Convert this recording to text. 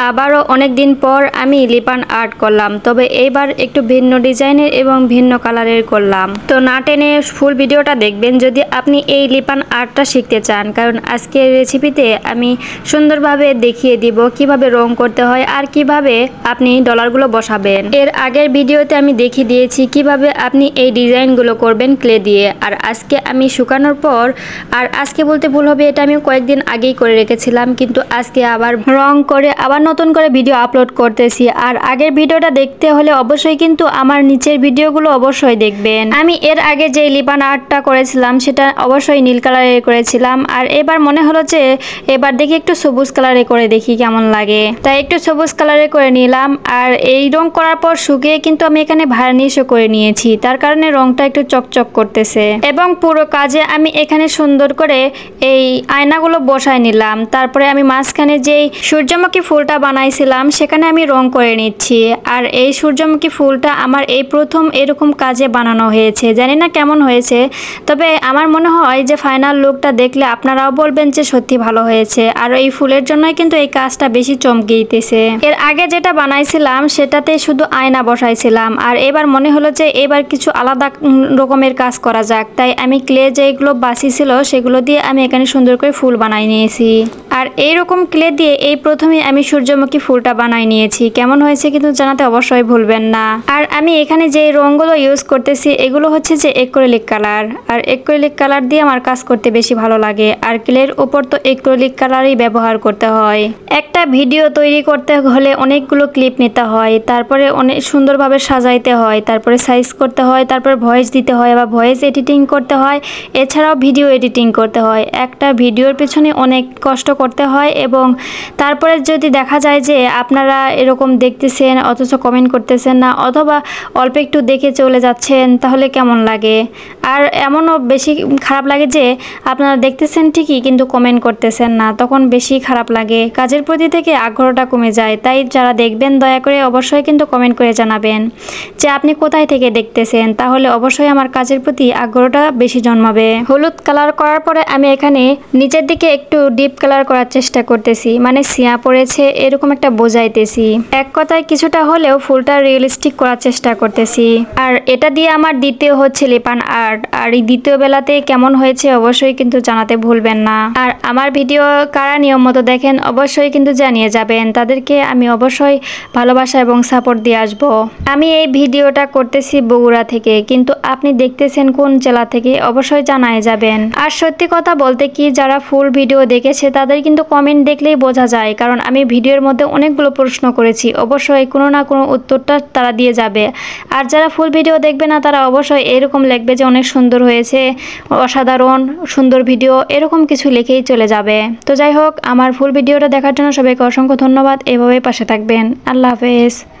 আবারও অনেক দিন পর আমি লিপান আর্ট করলাম, তবে এইবার একটু ভিন্ন ডিজাইনের এবং ভিন্ন কালারের করলাম। তো না টেনে ফুল ভিডিওটা দেখবেন যদি আপনি এই লিপান আর্টটা শিখতে চান, কারণ আজকের রেসিপিতে আমি সুন্দরভাবে দেখিয়ে দিব কিভাবে রং করতে হয় আর কিভাবে আপনি ডলারগুলো বসাবেন। এর আগের ভিডিওতে আমি দেখিয়ে দিয়েছি কিভাবে আপনি এই ডিজাইনগুলো করবেন ক্লে দিয়ে। আর আজকে আমি শুকানোর পর, আর আজকে বলতে ভুল হবে, এটা আমি কয়েকদিন আগেই করে রেখেছিলাম, কিন্তু আজকে আবার রং করে আবার নতুন করে ভিডিও আপলোড করতেছি। আর আগের ভিডিওটা দেখতে হলে অবশ্যই কিন্তু আমার নিচের ভিডিওগুলো অবশ্যই দেখবেন। আমি এর আগে যে লিপান আর্টটা করেছিলাম সেটা অবশ্যই নীল কালারের করেছিলাম, আর এবার মনে হলো যে এবার দেখি একটু সবুজ কালারে করে দেখি কেমন লাগে, তাই একটু সবুজ কালারে করে নিলাম। আর এই রং করার পর শুকিয়ে কিন্তু আমি এখানে ভার্নিশও করে নিয়েছি, তার কারণে রংটা একটু চকচক করতেছে। এবং পুরো কাজে আমি এখানে সুন্দর করে এই আয়নাগুলো বসায় নিলাম। তারপরে আমি মাঝখানে যেই সূর্যমুখী ফুলটা বানাইছিলাম সেখানে আমি রং করে নিচ্ছি। আর এই সূর্যমুখী ফুলটা আমার এই প্রথম এরকম কাজে বানানো হয়েছে, জানি না কেমন হয়েছে, তবে আমার মনে হয় যে ফাইনাল লুকটা দেখলে আপনারাও বলবেন যে সত্যি ভালো হয়েছে। আর এই ফুলের জন্যই কিন্তু এই কাজটা বেশি চমকে দিতেছে। এর আগে যেটা বানাইছিলাম সেটাতে শুধু আয়না বসাইছিলাম, আর এবার মনে হলো যে এবার কিছু আলাদা রকমের কাজ করা যাক, তাই আমি ক্লে যেগুলো বাসি ছিল সেগুলো দিয়ে আমি এখানে সুন্দর করে ফুল বানাই নিয়েছি। আর এইরকম ক্লে দিয়ে এই প্রথমে আমি সূর্যমুখী ফুলটা বানাই নিয়েছি। কেমন হয়েছে কিন্তু জানাতে অবশ্যই ভুলবেন না। আর আমি এখানে যে রঙগুলো ইউজ করতেছি এগুলো হচ্ছে যে অ্যাক্রিলিক কালার, আর অ্যাক্রিলিক কালার দিয়ে আমার কাজ করতে বেশি ভালো লাগে। আর ক্লের উপর তো অ্যাক্রিলিক কালারই ব্যবহার করতে হয়। একটা ভিডিও তৈরি করতে হলে অনেকগুলো ক্লিপ নিতে হয়, তারপরে অনেক সুন্দরভাবে সাজাইতে হয়, তারপরে সাইজ করতে হয়, তারপরে ভয়েস দিতে হয় বা ভয়েস এডিটিং করতে হয়, এছাড়াও ভিডিও এডিটিং করতে হয়। একটা ভিডিওর পেছনে অনেক কষ্ট করতে হয়। এবং তারপরে যদি দেখা যায় যে আপনারা এরকম দেখতেছেন অথচ কমেন্ট করতেছেন না, অথবা অল্প একটু দেখে চলে যাচ্ছেন, তাহলে কেমন লাগে? আর এমনও বেশি খারাপ লাগে যে আপনারা দেখতেছেন ঠিকই কিন্তু কমেন্ট করতেছেন না, তখন বেশি খারাপ লাগে, কাজের প্রতি থেকে আগ্রহটা কমে যায়। তাই যারা দেখবেন দয়া করে অবশ্যই কিন্তু কমেন্ট করে জানাবেন যে আপনি কোথায় থেকে দেখতেছেন, তাহলে অবশ্যই আমার কাজের প্রতি আগ্রহটা বেশি জন্মাবে। হলুদ কালার করার পরে আমি এখানে নিচের দিকে একটু ডিপ কালার করার চেষ্টা করতেছি, মানে সিয়া পড়েছে এরকম একটা বোঝাইতেছি। এক কথায় কিছুটা হলেও ফুলটা রিয়েলিস্টিক করার চেষ্টা করতেছি। আর এটা দিয়ে আমার দ্বিতীয় হচ্ছে লিপান আর্ট। আর এই দ্বিতীয় বেলাতে কেমন হয়েছে অবশ্যই কিন্তু জানাতে ভুলবেন না। আর আমার ভিডিও কারা নিয়ম মতো দেখেন অবশ্যই কিন্তু জানিয়ে যাবেন, তাদেরকে আমি অবশ্যই ভালোবাসা এবং সাপোর্ট দিয়ে আসবো। আমি এই ভিডিওটা করতেছি বগুড়া থেকে, কিন্তু আপনি দেখতেছেন কোন জেলা থেকে অবশ্যই জানায় যাবেন। আর সত্যি কথা বলতে কি, যারা ফুল ভিডিও দেখেছে তাদের কিন্তু কমেন্ট দেখলেই বোঝা যায়, কারণ আমি ভিডিওর মধ্যে অনেকগুলো প্রশ্ন করেছি, অবশ্যই কোনো না কোনো উত্তরটা তারা দিয়ে যাবে। আর যারা ফুল ভিডিও দেখবে না তারা অবশ্যই এরকম লিখবে যে অনেক সুন্দর হয়েছে, অসাধারণ সুন্দর ভিডিও, এরকম কিছু লিখেই চলে যাবে। তো যাই হোক, আমার ফুল ভিডিওটা দেখার জন্য সবাইকে অসংখ্য ধন্যবাদ। এভাবেই পাশে থাকবেন। আল্লাহ হাফেজ।